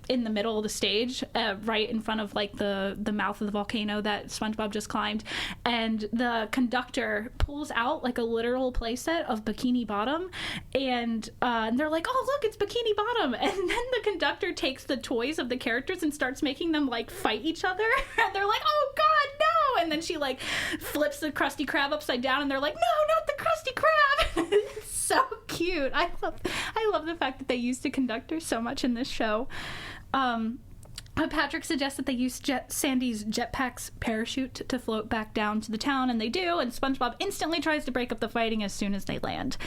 in the middle of the stage, right in front of the mouth of the volcano that SpongeBob just climbed, and the conductor pulls out a literal playset of Bikini Bottom, and they're like, "Oh look, it's Bikini Bottom," and then the conductor takes the toys of the characters and starts making them fight each other. And they're like, "Oh god, no!" And then she flips the Krusty Krab upside down, and they're like, "No, not the Krusty Krab!" It's so cute. I love the fact that they used the conductor so much in this show. Patrick suggests that they use Sandy's jetpack's parachute to float back down to the town, and they do, and SpongeBob instantly tries to break up the fighting as soon as they land.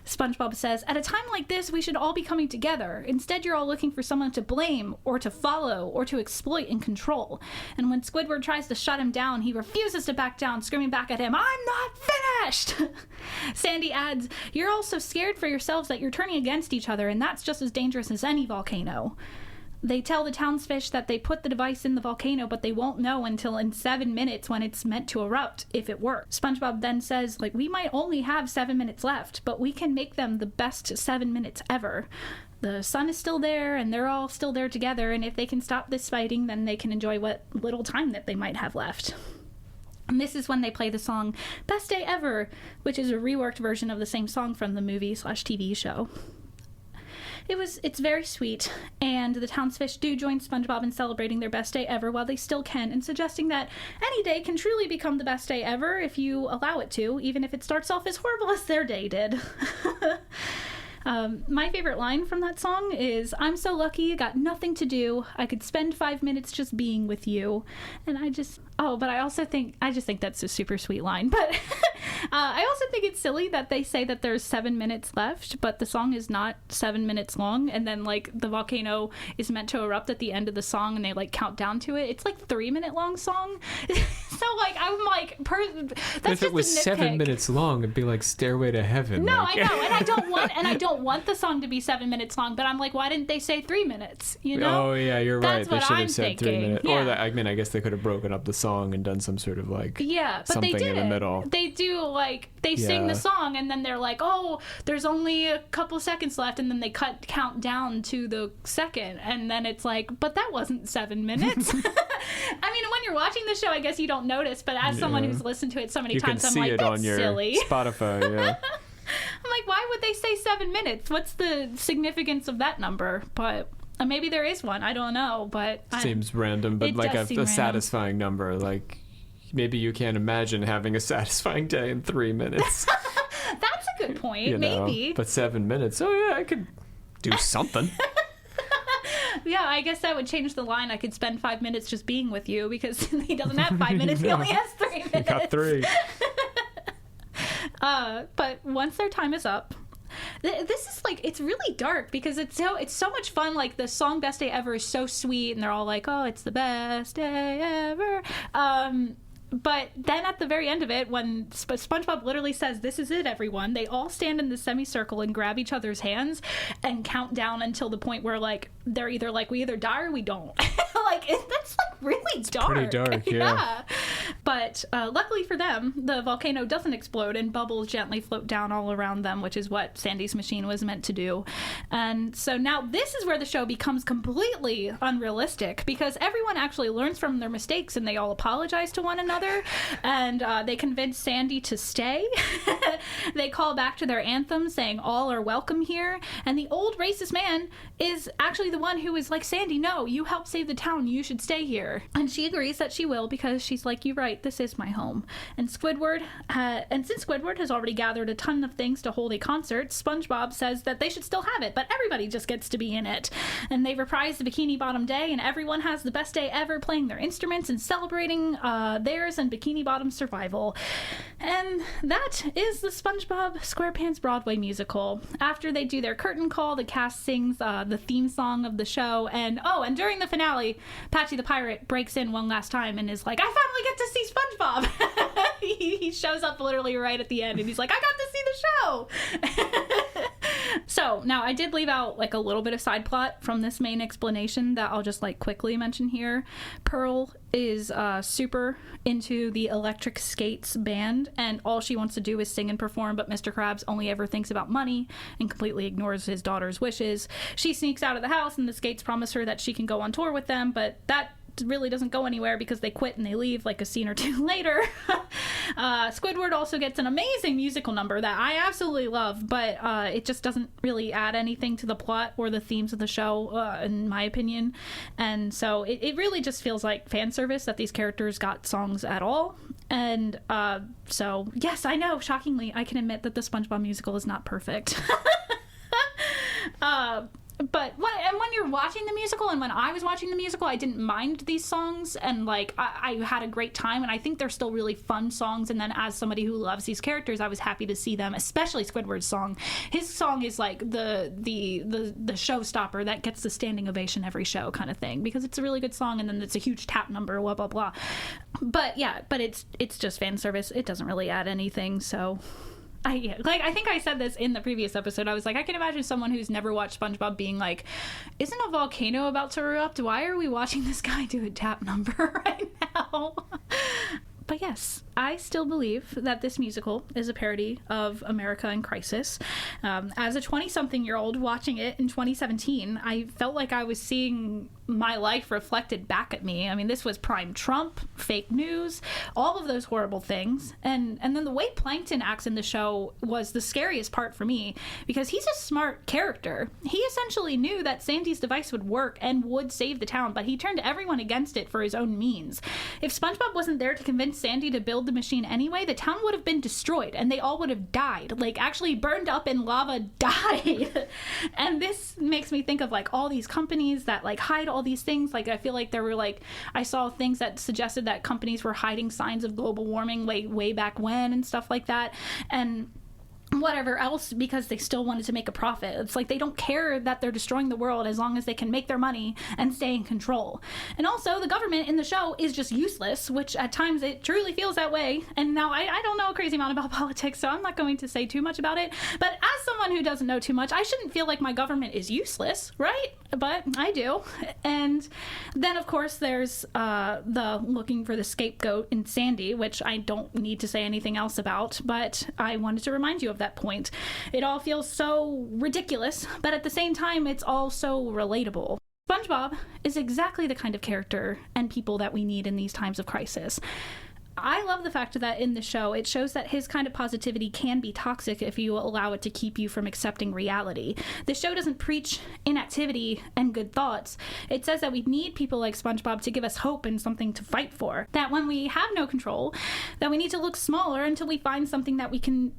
SpongeBob says, "At a time like this, we should all be coming together. Instead, you're all looking for someone to blame, or to follow, or to exploit and control." And when Squidward tries to shut him down, he refuses to back down, screaming back at him, "I'm not finished!" Sandy adds, "You're all so scared for yourselves that you're turning against each other, and that's just as dangerous as any volcano." They tell the townsfish that they put the device in the volcano, but they won't know until in 7 minutes when it's meant to erupt if it works. SpongeBob then says, like, we might only have 7 minutes left, but we can make them the best 7 minutes ever. The sun is still there, and they're all still there together, and if they can stop this fighting, then they can enjoy what little time that they might have left. And this is when they play the song Best Day Ever, which is a reworked version of the same song from the movie/TV show. It's very sweet, and the townsfish do join SpongeBob in celebrating their best day ever while they still can, and suggesting that any day can truly become the best day ever if you allow it to, even if it starts off as horrible as their day did. My favorite line from that song is, I'm so lucky, got nothing to do. I could spend 5 minutes just being with you. And I just think that's a super sweet line. But I also think it's silly that they say that there's 7 minutes left, but the song is not 7 minutes long. And then, like, the volcano is meant to erupt at the end of the song, and they, like, count down to it. It's, like, 3 minute long song. So, like, I'm like, that's if it was 7 minutes long, it'd be like Stairway to Heaven. No, like. I know, and I don't want the song to be 7 minutes long, but I'm like, why didn't they say 3 minutes? You know? Oh yeah, you're right. That's They what should I'm have said thinking. 3 minutes. Yeah. Or that, I mean, I guess they could have broken up the song and done some sort of like but something they did in the middle. They do, like, they sing the song, and then they're like, oh, there's only a couple seconds left, and then they count down to the second, and then it's like, but that wasn't 7 minutes. I mean, when you're watching the show, I guess you don't notice, but as someone who's listened to it so many times, I'm like, that's silly. Spotify, yeah. I'm like, why would they say 7 minutes? What's the significance of that number? But maybe there is one. I don't know, but seems random, but like a satisfying number. Like, maybe you can't imagine having a satisfying day in 3 minutes. That's a good point. You know, maybe. But 7 minutes. Oh yeah, I could do something. Yeah, I guess that would change the line. I could spend 5 minutes just being with you, because he doesn't have 5 minutes. He only has 3 minutes. He got 3. But once their time is up, this is like, it's really dark because it's so much fun. Like, the song Best Day Ever is so sweet, and they're all like, oh, it's the best day ever. But then at the very end of it, when SpongeBob literally says, this is it, everyone, they all stand in the semicircle and grab each other's hands and count down until the point where, like, they're either like, we either die or we don't. Like, that's like really dark. Pretty dark, yeah. But luckily for them, the volcano doesn't explode, and bubbles gently float down all around them, which is what Sandy's machine was meant to do. And so now this is where the show becomes completely unrealistic, because everyone actually learns from their mistakes, and they all apologize to one another, and they convince Sandy to stay. They call back to their anthem saying all are welcome here, and the old racist man is actually the one who is like, Sandy, no, you helped save the town, you should stay here. And she agrees that she will, because she's like, you're right, this is my home. And since Squidward has already gathered a ton of things to hold a concert, SpongeBob says that they should still have it, but everybody just gets to be in it. And they reprise the Bikini Bottom Day, and everyone has the best day ever, playing their instruments and celebrating theirs and Bikini Bottom's survival. And that is the SpongeBob SquarePants Broadway musical. After they do their curtain call, the cast sings the theme song of the show, and during the finale, Patchy the Pirate breaks in one last time and is like, I finally get to see SpongeBob. He shows up literally right at the end, and he's like, I got to see the show. So now I did leave out like a little bit of side plot from this main explanation that I'll just like quickly mention here. Pearl is super into the Electric Skates band, and all she wants to do is sing and perform, but Mr. Krabs only ever thinks about money and completely ignores his daughter's wishes. She sneaks out of the house, and the Skates promise her that she can go on tour with them, but that really doesn't go anywhere because they quit and they leave like a scene or two later. Squidward also gets an amazing musical number that I absolutely love, but it just doesn't really add anything to the plot or the themes of the show, in my opinion. And so it really just feels like fan service that these characters got songs at all. And so, yes, I know, shockingly, I can admit that the SpongeBob musical is not perfect. But when you're watching the musical, and when I was watching the musical, I didn't mind these songs, and like I had a great time, and I think they're still really fun songs. And then as somebody who loves these characters, I was happy to see them, especially Squidward's song. His song is like the showstopper that gets the standing ovation every show kind of thing, because it's a really good song, and then it's a huge tap number, blah blah blah. But yeah, it's just fan service. It doesn't really add anything, so I think I said this in the previous episode. I was like, I can imagine someone who's never watched SpongeBob being like, isn't a volcano about to erupt? Why are we watching this guy do a tap number right now? But yes, I still believe that this musical is a parody of America in Crisis. As a 20-something-year-old watching it in 2017, I felt like I was seeing my life reflected back at me. I mean, this was prime Trump, fake news, all of those horrible things. And then the way Plankton acts in the show was the scariest part for me, because he's a smart character. He essentially knew that Sandy's device would work and would save the town, but he turned everyone against it for his own means. If SpongeBob wasn't there to convince Sandy to build the machine anyway, the town would have been destroyed and they all would have died, like actually burned up in lava, died. And this makes me think of like all these companies that like hide all these things. Like I feel like there were like, I saw things that suggested that companies were hiding signs of global warming way back when and stuff like that, and whatever else, because they still wanted to make a profit. It's like they don't care that they're destroying the world as long as they can make their money and stay in control. And also the government in the show is just useless, which at times it truly feels that way. And now I don't know a crazy amount about politics, so I'm not going to say too much about it, but as someone who doesn't know too much, I shouldn't feel like my government is useless, right? But I do. And then of course there's the looking for the scapegoat in Sandy, which I don't need to say anything else about, but I wanted to remind you of that point. It all feels so ridiculous, but at the same time, it's all so relatable. SpongeBob is exactly the kind of character and people that we need in these times of crisis. I love the fact that in the show, it shows that his kind of positivity can be toxic if you allow it to keep you from accepting reality. The show doesn't preach inactivity and good thoughts. It says that we need people like SpongeBob to give us hope and something to fight for. That when we have no control, that we need to look smaller until we find something that we can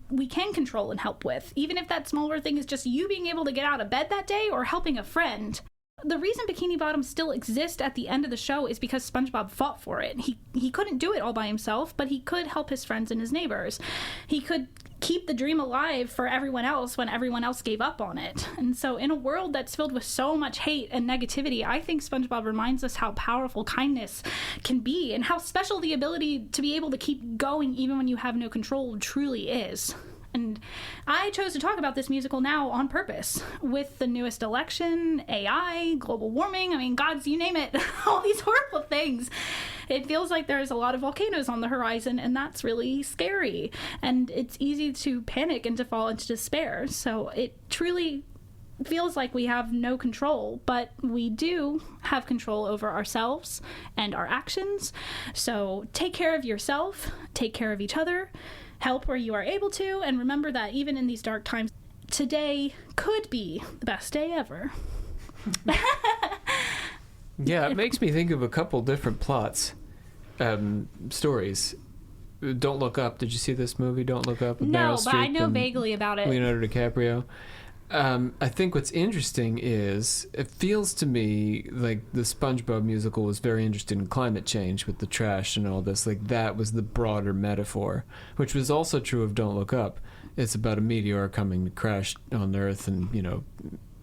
control and help with. Even if that smaller thing is just you being able to get out of bed that day or helping a friend. The reason Bikini Bottom still exists at the end of the show is because SpongeBob fought for it. He couldn't do it all by himself, but he could help his friends and his neighbors. He could keep the dream alive for everyone else when everyone else gave up on it. And so in a world that's filled with so much hate and negativity, I think SpongeBob reminds us how powerful kindness can be and how special the ability to be able to keep going even when you have no control truly is. And I chose to talk about this musical now on purpose. With the newest election, AI, global warming, I mean, gods, you name it, all these horrible things. It feels like there's a lot of volcanoes on the horizon, and that's really scary. And it's easy to panic and to fall into despair. So it truly feels like we have no control, but we do have control over ourselves and our actions. So take care of yourself, take care of each other, help where you are able to, and remember that even in these dark times, today could be the best day ever. Yeah, it makes me think of a couple different plots, stories. Don't Look Up. Did you see this movie, Don't Look Up? With No, Meryl but I Streep know and vaguely about it. Leonardo DiCaprio. I think what's interesting is it feels to me like the SpongeBob musical was very interested in climate change with the trash and all this. Like that was the broader metaphor, which was also true of Don't Look Up. It's about a meteor coming to crash on Earth and, you know,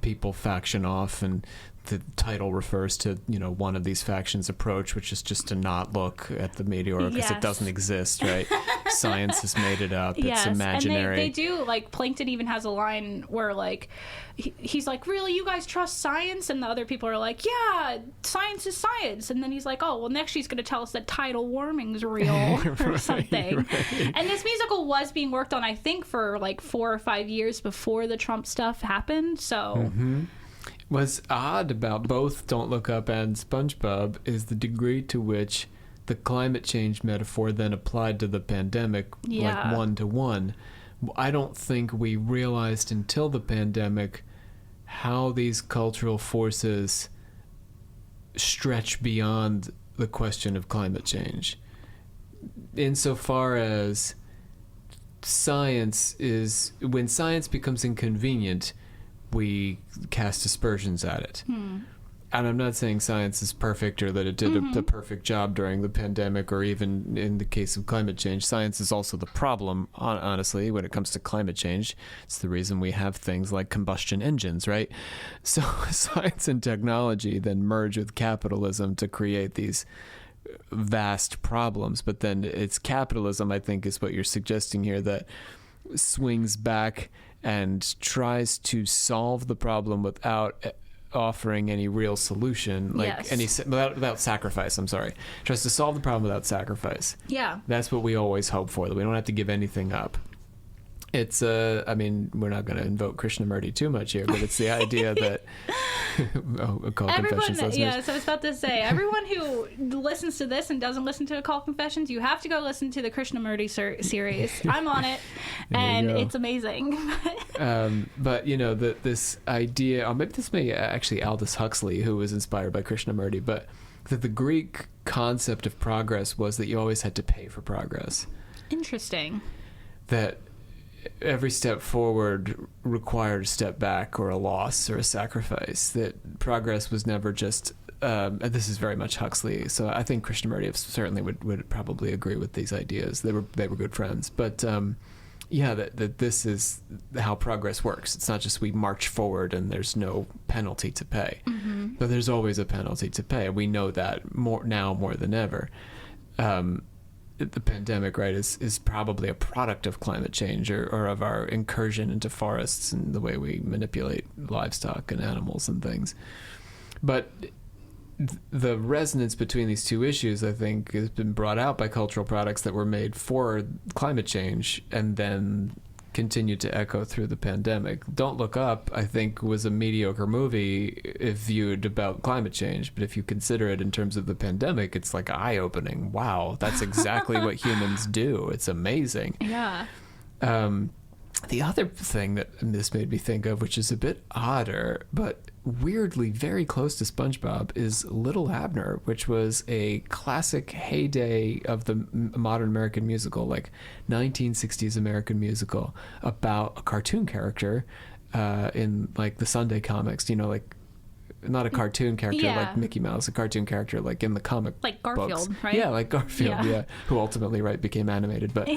people faction off, and the title refers to, you know, one of these factions' approach, which is just to not look at the meteor because it doesn't exist, right? Science has made it up. It's imaginary. And they do, like, Plankton even has a line where, like, he's like, really, you guys trust science? And the other people are like, yeah, science is science. And then he's like, oh, well, next she's going to tell us that tidal warming's real or something. Right. And this musical was being worked on, I think, for, like, 4 or 5 years before the Trump stuff happened, so... Mm-hmm. What's odd about both Don't Look Up and SpongeBob is the degree to which the climate change metaphor then applied to the pandemic, like one-to-one. I don't think we realized until the pandemic how these cultural forces stretch beyond the question of climate change. Insofar as science is, when science becomes inconvenient, we cast aspersions at it. And I'm not saying science is perfect or that it did the perfect job during the pandemic, or even in the case of climate change. Science is also the problem, honestly, when it comes to climate change. It's the reason we have things like combustion engines, right? So science and technology then merge with capitalism to create these vast problems. But then it's capitalism, I think, is what you're suggesting here, that swings back and tries to solve the problem without offering any real solution, like without sacrifice. I'm sorry, tries to solve the problem without sacrifice. Yeah, that's what we always hope for, that we don't have to give anything up. It's I mean, we're not going to invoke Krishnamurti too much here, but it's the idea that Occult Confessions listeners. Yeah, so I was about to say, everyone who listens to this and doesn't listen to Occult Confessions, you have to go listen to the Krishnamurti series. I'm on it, and it's amazing. But you know, this idea, or maybe this may actually Aldous Huxley, who was inspired by Krishnamurti, but that the Greek concept of progress was that you always had to pay for progress. Interesting. That every step forward required a step back or a loss or a sacrifice, that progress was never just and this is very much Huxley, so I think Krishnamurti certainly would probably agree with these ideas. They were good friends, but that this is how progress works. It's not just we march forward and there's no penalty to pay, but there's always a penalty to pay. We know that more than ever. The pandemic, right, is probably a product of climate change or of our incursion into forests and the way we manipulate livestock and animals and things. But the resonance between these two issues, I think, has been brought out by cultural products that were made for climate change and then continued to echo through the pandemic. Don't Look Up, I think, was a mediocre movie if viewed about climate change, but if you consider it in terms of the pandemic, it's like eye-opening. Wow, that's exactly what humans do. It's amazing. Yeah. The other thing that this made me think of, which is a bit odder, but weirdly very close to SpongeBob, is Little Abner, which was a classic heyday of the modern American musical, like 1960s American musical, about a cartoon character in like the Sunday comics, you know, like not a cartoon character like Mickey Mouse, a cartoon character like in the comic like Garfield, books. right? Yeah, like Garfield, who ultimately became animated, but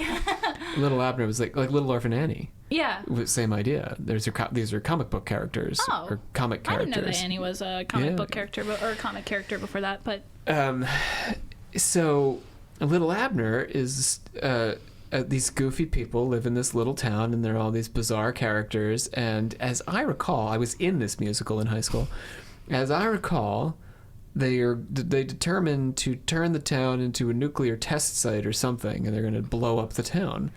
Little Abner was like Little Orphan Annie. Yeah. Same idea. These are comic book characters or comic characters. I didn't know that Annie was a comic book character or a comic character before that, but so Little Abner is these goofy people live in this little town, and they're all these bizarre characters, and as I recall, I was in this musical in high school. As I recall, they determined to turn the town into a nuclear test site or something, and they're going to blow up the town.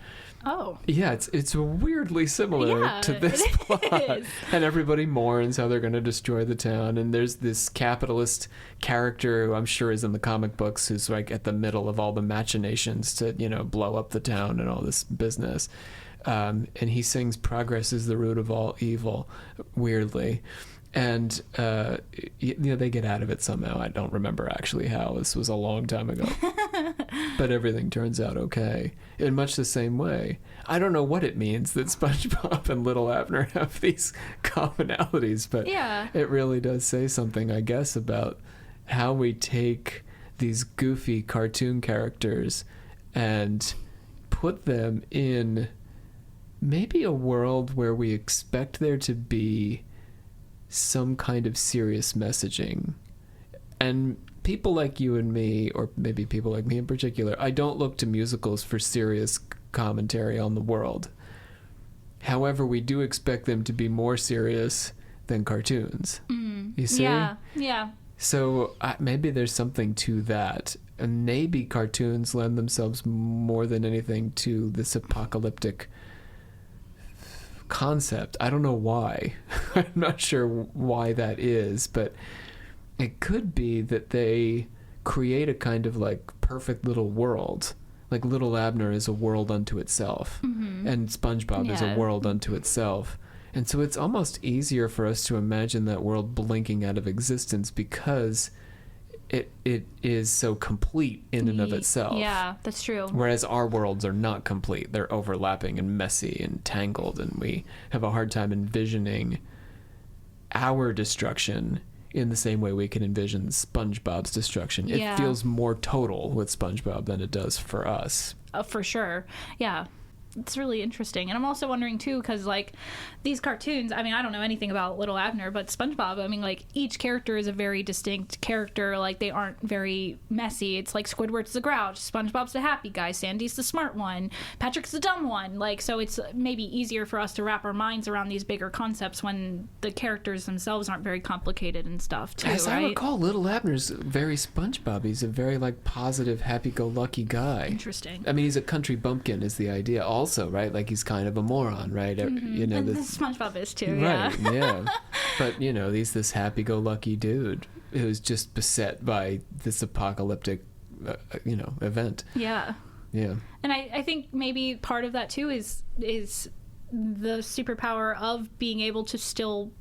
Oh. Yeah, it's weirdly similar to this plot. And everybody mourns how they're going to destroy the town. And there's this capitalist character who I'm sure is in the comic books who's like at the middle of all the machinations to, blow up the town and all this business. And he sings "Progress is the root of all evil," weirdly. And, they get out of it somehow. I don't remember actually how. This was a long time ago. But everything turns out okay. In much the same way. I don't know what it means that SpongeBob and Little Abner have these commonalities, but it really does say something, I guess, about how we take these goofy cartoon characters and put them in maybe a world where we expect there to be some kind of serious messaging. And people like you and me, or maybe people like me in particular, I don't look to musicals for serious commentary on the world. However, we do expect them to be more serious than cartoons. You see? Yeah. So maybe there's something to that. And maybe cartoons lend themselves more than anything to this apocalyptic concept. I don't know why. I'm not sure why that is, but it could be that they create a kind of like perfect little world. Like Little Abner is a world unto itself, and SpongeBob is a world unto itself. And so it's almost easier for us to imagine that world blinking out of existence because it is so complete in and of itself. Yeah, that's true. Whereas our worlds are not complete. They're overlapping and messy and tangled, and we have a hard time envisioning our destruction in the same way we can envision SpongeBob's destruction. Yeah. It feels more total with SpongeBob than it does for us. For sure. Yeah. it's really interesting. And I'm also wondering too, because like these cartoons, I mean, I don't know anything about Little Abner, but SpongeBob, I mean, like each character is a very distinct character. Like they aren't very messy. It's like Squidward's the grouch, SpongeBob's the happy guy, Sandy's the smart one, Patrick's the dumb one. Like, so it's maybe easier for us to wrap our minds around these bigger concepts when the characters themselves aren't very complicated and stuff too. As right? I recall, Little Abner's very SpongeBob. He's a very like positive, happy-go-lucky guy. Interesting. I mean, he's a country bumpkin is the idea also, right? Like he's kind of a moron, right? You know, and SpongeBob is too, right, yeah. But, you know, he's this happy-go-lucky dude who's just beset by this apocalyptic, you know, event. Yeah. Yeah. And I think maybe part of that too is the superpower of being able to still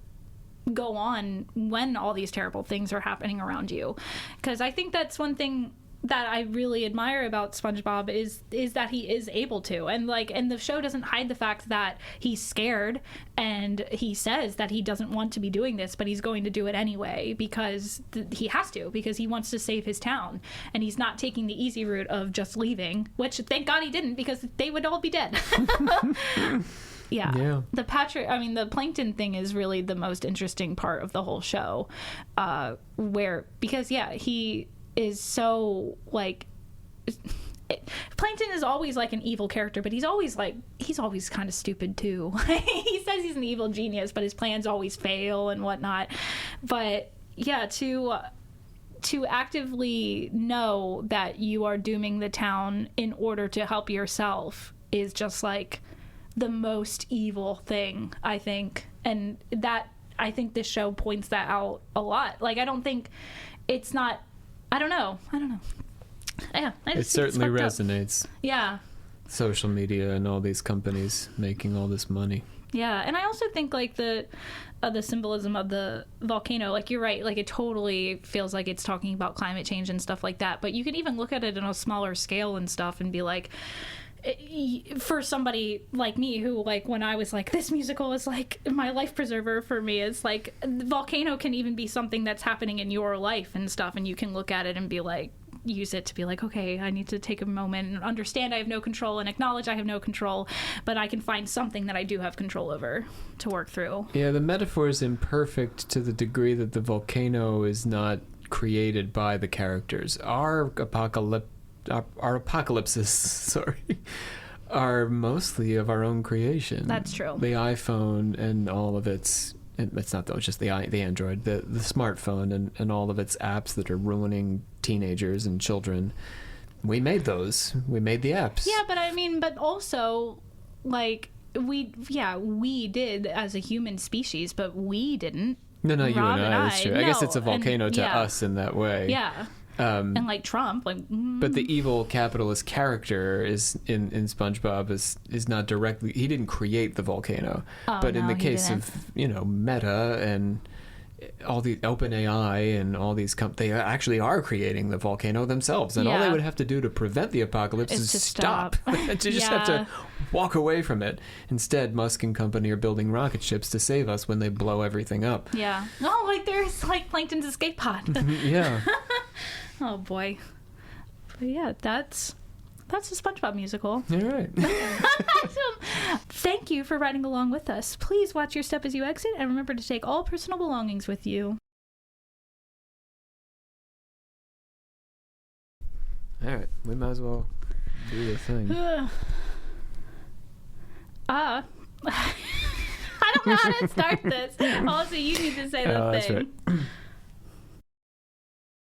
go on when all these terrible things are happening around you. Because I think that's one thing that I really admire about SpongeBob is that he is able to, and the show doesn't hide the fact that he's scared, and he says that he doesn't want to be doing this, but he's going to do it anyway because he has to, because he wants to save his town, and he's not taking the easy route of just leaving, which thank God he didn't, because they would all be dead. Yeah. The plankton thing is really the most interesting part of the whole show, because he is so like Plankton is always like an evil character, but he's always kind of stupid too. He says he's an evil genius, but his plans always fail and whatnot. But yeah, to actively know that you are dooming the town in order to help yourself is just like the most evil thing, I think. And that, I think this show points that out a lot. Like, I don't think it's not, I don't know. Yeah, it certainly resonates. Yeah. Social media and all these companies making all this money. Yeah, and I also think like the symbolism of the volcano, like you're right, like it totally feels like it's talking about climate change and stuff like that. But you can even look at it on a smaller scale and stuff and be like, for somebody like me who, like, when I was like, this musical is like my life preserver for me, it's like the volcano can even be something that's happening in your life and stuff, and you can look at it and be like, use it to be like, okay, I need to take a moment and understand I have no control and acknowledge I have no control, but I can find something that I do have control over to work through. Yeah, the metaphor is imperfect to the degree that the volcano is not created by the characters. Our apocalypses, sorry, are mostly of our own creation. That's true. The iPhone and all of its, it's not though, it's just the Android, the smartphone and all of its apps that are ruining teenagers and children. We made those. We made the apps. Yeah, but also, like, we did as a human species, but we didn't. No, Rob you and I, that's true. I guess it's a volcano to yeah. us in that way. Yeah. And like Trump, like. But the evil capitalist character is in SpongeBob is not directly. He didn't create the volcano, but in the case of Meta and all the OpenAI and all these they actually are creating the volcano themselves, and all they would have to do to prevent the apocalypse is to stop. To just have to walk away from it. Instead, Musk and company are building rocket ships to save us when they blow everything up. Yeah. Oh, like there's like Plankton's escape pod. Yeah. Oh boy. But yeah, that's the SpongeBob musical. All right. Thank you for riding along with us. Please watch your step as you exit, and remember to take all personal belongings with you. All right, we might as well do the thing. I don't know how to start this. Also, you need to say the thing. That's right.